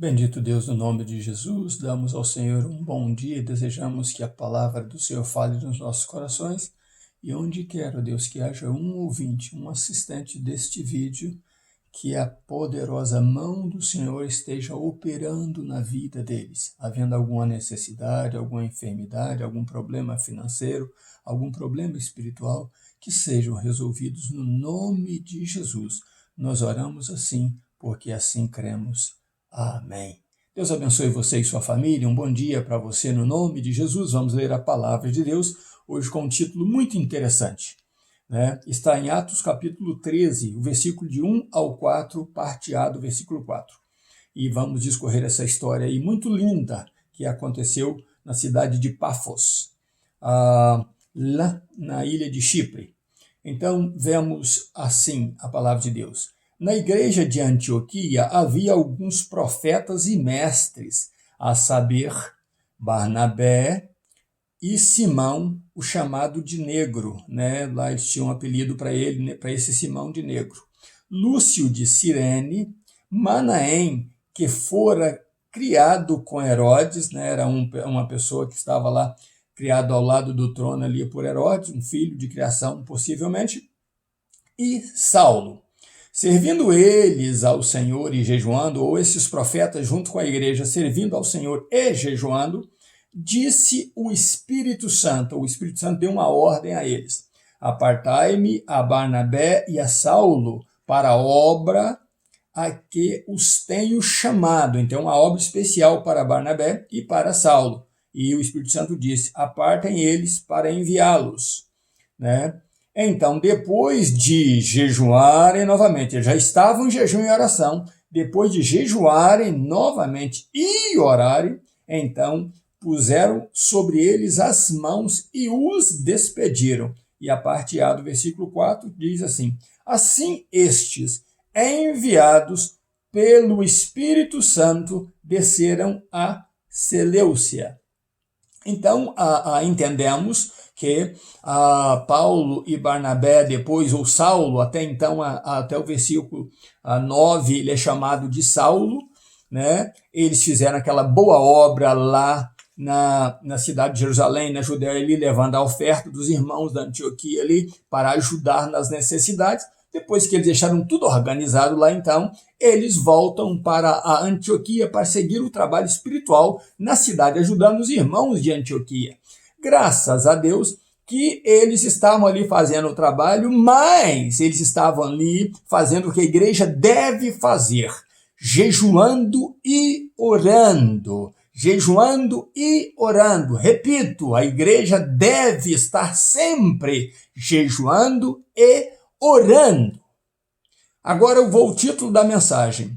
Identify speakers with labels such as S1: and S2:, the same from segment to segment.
S1: Bendito Deus, no nome de Jesus, damos ao Senhor um bom dia e desejamos que a palavra do Senhor fale nos nossos corações. E onde quer, ó Deus, que haja um ouvinte, um assistente deste vídeo, que a poderosa mão do Senhor esteja operando na vida deles, havendo alguma necessidade, alguma enfermidade, algum problema financeiro, algum problema espiritual, que sejam resolvidos no nome de Jesus. Nós oramos assim, porque assim cremos. Amém. Deus abençoe você e sua família. Um bom dia para você no nome de Jesus. Vamos ler a palavra de Deus hoje com um título muito interessante. Está em Atos capítulo 13, o versículo de 1 ao 4, parte A do versículo 4. E vamos discorrer essa história aí muito linda que aconteceu na cidade de Pafos, lá na ilha de Chipre. Então, vemos assim a palavra de Deus. Na igreja de Antioquia havia alguns profetas e mestres, a saber, Barnabé e Simão, o chamado de Negro, Lá eles tinham um apelido para ele, para esse Simão de Negro. Lúcio de Cirene, Manaém, que fora criado com Herodes, Era uma pessoa que estava lá, criado ao lado do trono ali por Herodes, um filho de criação possivelmente, e Saulo. Servindo eles ao Senhor e jejuando, ou esses profetas junto com a igreja servindo ao Senhor e jejuando, disse o Espírito Santo deu uma ordem a eles: apartai-me a Barnabé e a Saulo para a obra a que os tenho chamado. Então, uma obra especial para Barnabé e para Saulo. E o Espírito Santo disse: apartem eles para enviá-los, Então, depois de jejuarem novamente, eles já estavam em jejum e oração, depois de jejuarem novamente e orarem, então puseram sobre eles as mãos e os despediram. E a parte A do versículo 4 diz assim: assim estes, enviados pelo Espírito Santo, desceram a Seleucia. Então, entendemos que Paulo e Barnabé, depois, ou Saulo, até então, até o versículo 9, ele é chamado de Saulo, Eles fizeram aquela boa obra lá na cidade de Jerusalém, na Judéia, ali, levando a oferta dos irmãos da Antioquia ali para ajudar nas necessidades. Depois que eles deixaram tudo organizado lá, então, eles voltam para a Antioquia para seguir o trabalho espiritual na cidade, ajudando os irmãos de Antioquia. Graças a Deus que eles estavam ali fazendo o trabalho, mas eles estavam ali fazendo o que a igreja deve fazer: jejuando e orando. Jejuando e orando. Repito, a igreja deve estar sempre jejuando e orando. Agora eu vou ao título da mensagem: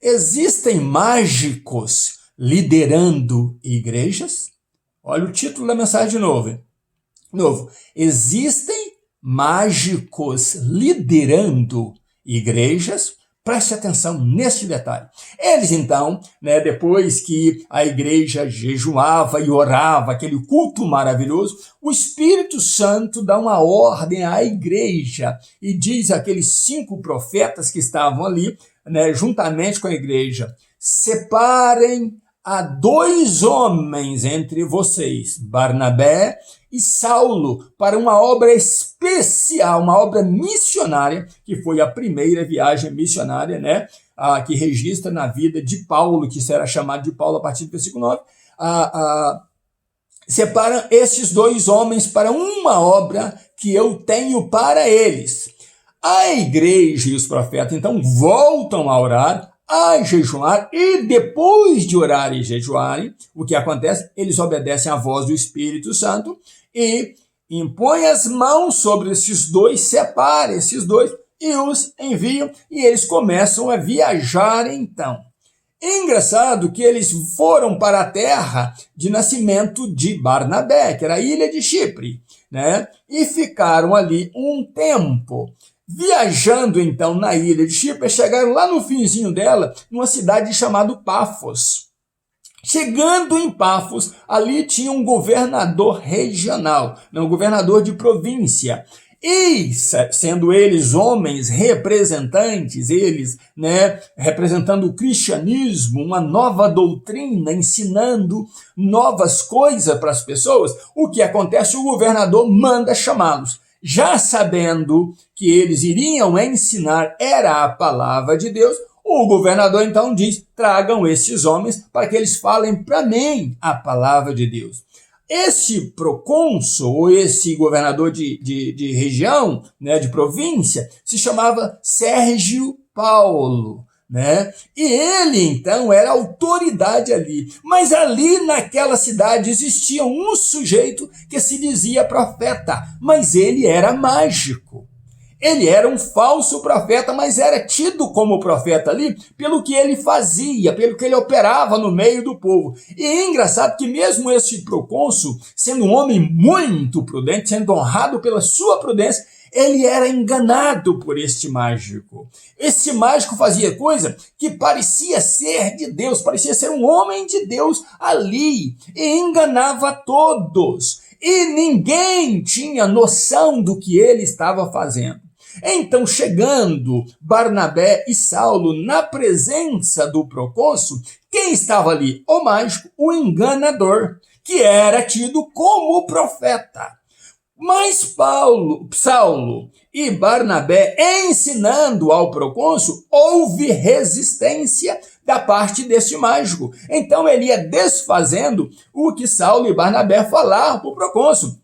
S1: existem mágicos liderando igrejas? Olha o título da mensagem de novo. Existem mágicos liderando igrejas? Preste atenção neste detalhe. Eles então, depois que a igreja jejuava e orava, aquele culto maravilhoso, o Espírito Santo dá uma ordem à igreja e diz àqueles 5 profetas que estavam ali, juntamente com a igreja: separem a 2 homens entre vocês, Barnabé e Saulo, para uma obra especial, uma obra missionária, que foi a primeira viagem missionária, que registra na vida de Paulo, que será chamado de Paulo a partir do versículo 9. Separam esses 2 homens para uma obra que eu tenho para eles. A igreja e os profetas, então, voltam a orar, a jejuar, e depois de orar e jejuarem, o que acontece? Eles obedecem à voz do Espírito Santo e impõem as mãos sobre esses 2, separam esses 2 e os enviam, e eles começam a viajar então. Engraçado que eles foram para a terra de nascimento de Barnabé, que era a ilha de Chipre, e ficaram ali um tempo. Viajando então na ilha de Chipre, chegaram lá no finzinho dela, numa cidade chamada Pafos. Chegando em Pafos, ali tinha um governador regional, um governador de província. E, sendo eles homens representantes, eles, representando o cristianismo, uma nova doutrina, ensinando novas coisas para as pessoas, o que acontece? O governador manda chamá-los. Já sabendo que eles iriam ensinar era a palavra de Deus, o governador então diz: tragam esses homens para que eles falem para mim a palavra de Deus. Esse procônsul, ou esse governador de região, de província, se chamava Sérgio Paulo. E ele, então, era autoridade ali. Mas ali naquela cidade existia um sujeito que se dizia profeta, mas ele era mágico. Ele era um falso profeta, mas era tido como profeta ali pelo que ele fazia, pelo que ele operava no meio do povo. E é engraçado que mesmo esse procônsul, sendo um homem muito prudente, sendo honrado pela sua prudência, ele era enganado por este mágico. Esse mágico fazia coisa que parecia ser de Deus, parecia ser um homem de Deus ali, e enganava todos. E ninguém tinha noção do que ele estava fazendo. Então, chegando Barnabé e Saulo na presença do procônsul, quem estava ali? O mágico, o enganador, que era tido como profeta. Mas Saulo e Barnabé, ensinando ao procônsul, houve resistência da parte deste mágico. Então ele ia desfazendo o que Saulo e Barnabé falaram para o procônsul,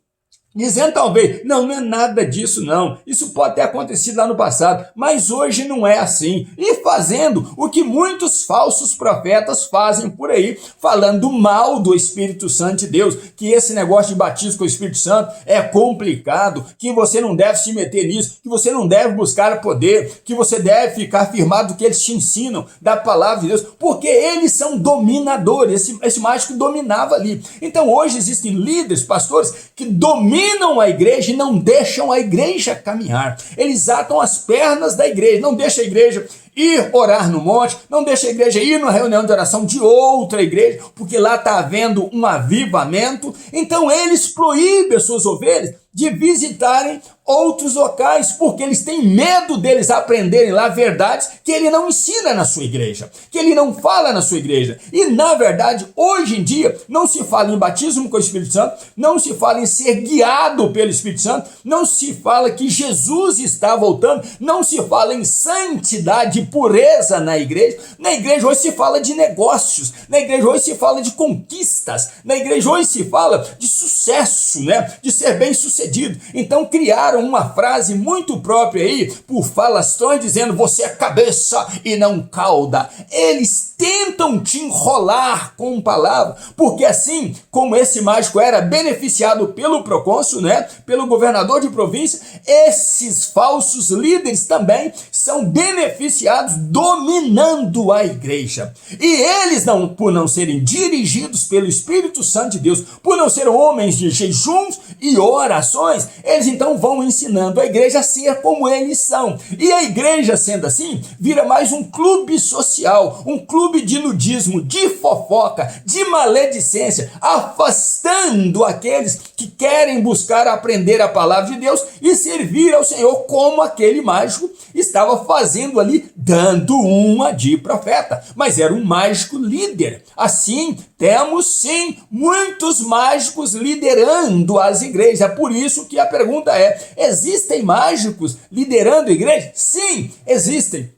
S1: dizendo talvez: não é nada disso não, isso pode ter acontecido lá no passado, mas hoje não é assim. E fazendo o que muitos falsos profetas fazem por aí, falando mal do Espírito Santo de Deus, que esse negócio de batismo com o Espírito Santo é complicado, que você não deve se meter nisso, que você não deve buscar poder, que você deve ficar firmado do que eles te ensinam, da palavra de Deus, porque eles são dominadores. Esse mágico dominava ali. Então hoje existem líderes, pastores, que dominam a igreja e não deixam a igreja caminhar. Eles atam as pernas da igreja, não deixam a igreja ir orar no monte, não deixa a igreja ir numa reunião de oração de outra igreja, porque lá está havendo um avivamento. Então eles proíbem as suas ovelhas de visitarem outros locais, porque eles têm medo deles aprenderem lá verdades que ele não ensina na sua igreja, que ele não fala na sua igreja. E na verdade, hoje em dia, não se fala em batismo com o Espírito Santo, não se fala em ser guiado pelo Espírito Santo, não se fala que Jesus está voltando, não se fala em santidade e pureza na igreja. Na igreja hoje se fala de negócios, na igreja hoje se fala de conquistas, na igreja hoje se fala de sucesso, de ser bem sucedido. Então criaram uma frase muito própria aí, por falastrões, dizendo: você é cabeça e não cauda. Eles tentam te enrolar com palavras, porque assim como esse mágico era beneficiado pelo procônsul, pelo governador de província, esses falsos líderes também são beneficiados dominando a igreja. E eles, por não serem dirigidos pelo Espírito Santo de Deus, por não serem homens de jejuns e orações, eles então vão ensinando a igreja a ser como eles são. E a igreja, sendo assim, vira mais um clube social, um clube de nudismo, de fofoca, de maledicência, afastando aqueles que querem buscar aprender a palavra de Deus e servir ao Senhor, como aquele mágico estava fazendo ali, dando uma de profeta. Mas era um mágico líder. Assim, temos sim muitos mágicos liderando as igrejas. É por isso que a pergunta é: existem mágicos liderando a igreja? Sim, existem.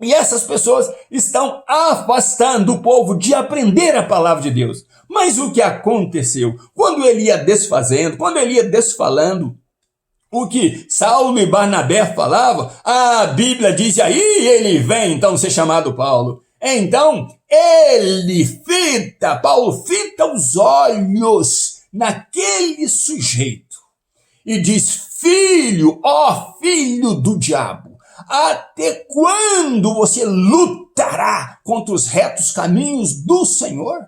S1: E essas pessoas estão afastando o povo de aprender a palavra de Deus. Mas o que aconteceu? Quando ele ia desfazendo, quando ele ia desfalando o que Saulo e Barnabé falavam, a Bíblia diz: aí ele vem então ser chamado Paulo. Então, Paulo fita os olhos naquele sujeito e diz: filho, ó filho do diabo, até quando você lutará contra os retos caminhos do Senhor?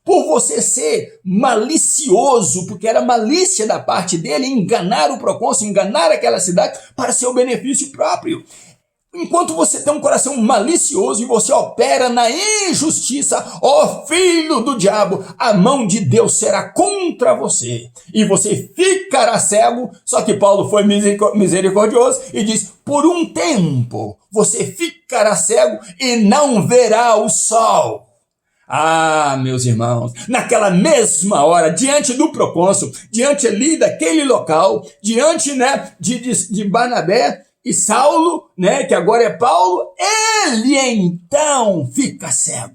S1: Por você ser malicioso, porque era malícia da parte dele enganar o procônsul, enganar aquela cidade para seu benefício próprio. Enquanto você tem um coração malicioso e você opera na injustiça, ó filho do diabo, a mão de Deus será contra você. E você ficará cego, só que Paulo foi misericordioso e diz, por um tempo você ficará cego e não verá o sol. Ah, meus irmãos, naquela mesma hora, diante do procônsul, diante ali daquele local, diante de Barnabé, e Saulo, que agora é Paulo, ele então fica cego.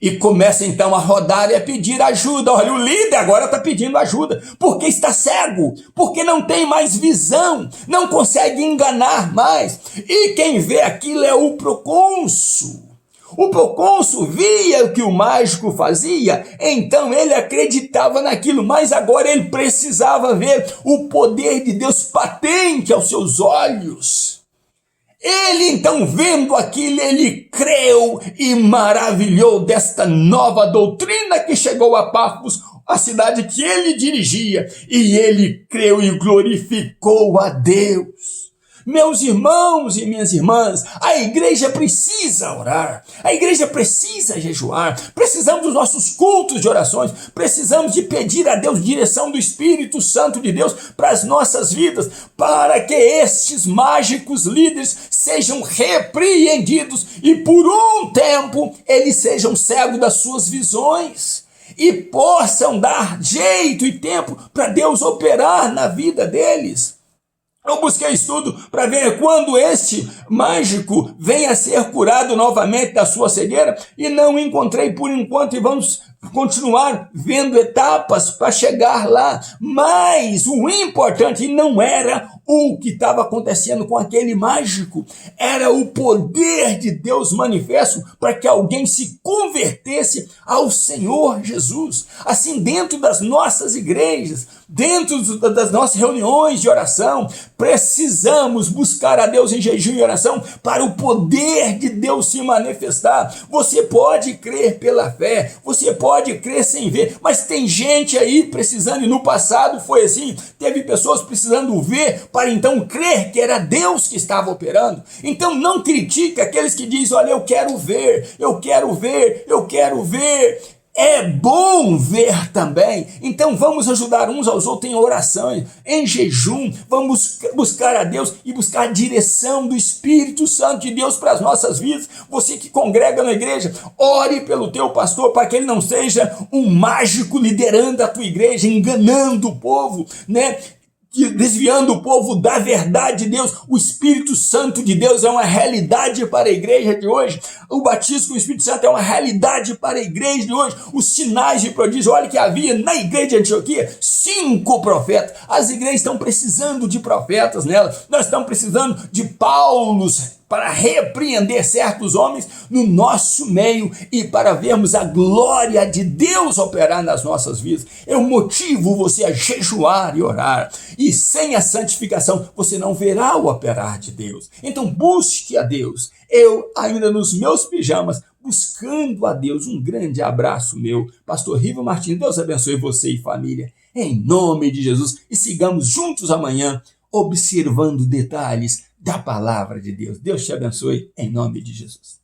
S1: E começa então a rodar e a pedir ajuda. Olha, o líder agora está pedindo ajuda, porque está cego, porque não tem mais visão, não consegue enganar mais. E quem vê aquilo é o procônsul. O procônsul via o que o mágico fazia, então ele acreditava naquilo, mas agora ele precisava ver o poder de Deus patente aos seus olhos. Ele então, vendo aquilo, ele creu e maravilhou desta nova doutrina que chegou a Pafos, a cidade que ele dirigia, e ele creu e glorificou a Deus. Meus irmãos e minhas irmãs, a igreja precisa orar, a igreja precisa jejuar, precisamos dos nossos cultos de orações, precisamos de pedir a Deus direção do Espírito Santo de Deus para as nossas vidas, para que estes mágicos líderes sejam repreendidos e por um tempo eles sejam cegos das suas visões e possam dar jeito e tempo para Deus operar na vida deles. Eu busquei estudo para ver quando este mágico vem a ser curado novamente da sua cegueira e não encontrei por enquanto, e vamos continuar vendo etapas para chegar lá. Mas o importante não era o que estava acontecendo com aquele mágico, era o poder de Deus manifesto para que alguém se convertesse ao Senhor Jesus. Assim, dentro das nossas igrejas, dentro das nossas reuniões de oração, precisamos buscar a Deus em jejum e oração para o poder de Deus se manifestar. Você pode crer pela fé, você pode crer sem ver, mas tem gente aí precisando, e no passado foi assim, teve pessoas precisando ver para então crer que era Deus que estava operando. Então não critique aqueles que dizem, olha, eu quero ver, eu quero ver, eu quero ver. É bom ver também, então vamos ajudar uns aos outros em orações, em jejum, vamos buscar a Deus e buscar a direção do Espírito Santo de Deus para as nossas vidas. Você que congrega na igreja, ore pelo teu pastor para que ele não seja um mágico liderando a tua igreja, enganando o povo, desviando o povo da verdade de Deus. O Espírito Santo de Deus é uma realidade para a igreja de hoje. O batismo com o Espírito Santo é uma realidade para a igreja de hoje. Os sinais de prodígio, olha que havia na igreja de Antioquia 5 profetas. As igrejas estão precisando de profetas nela. Nós estamos precisando de Paulos para repreender certos homens no nosso meio e para vermos a glória de Deus operar nas nossas vidas. Eu motivo você a jejuar e orar, e sem a santificação você não verá o operar de Deus. Então busque a Deus. Eu ainda nos meus pijamas, buscando a Deus. Um grande abraço meu, pastor Riva Martins. Deus abençoe você e família, em nome de Jesus, e sigamos juntos amanhã, observando detalhes da palavra de Deus. Deus te abençoe, em nome de Jesus.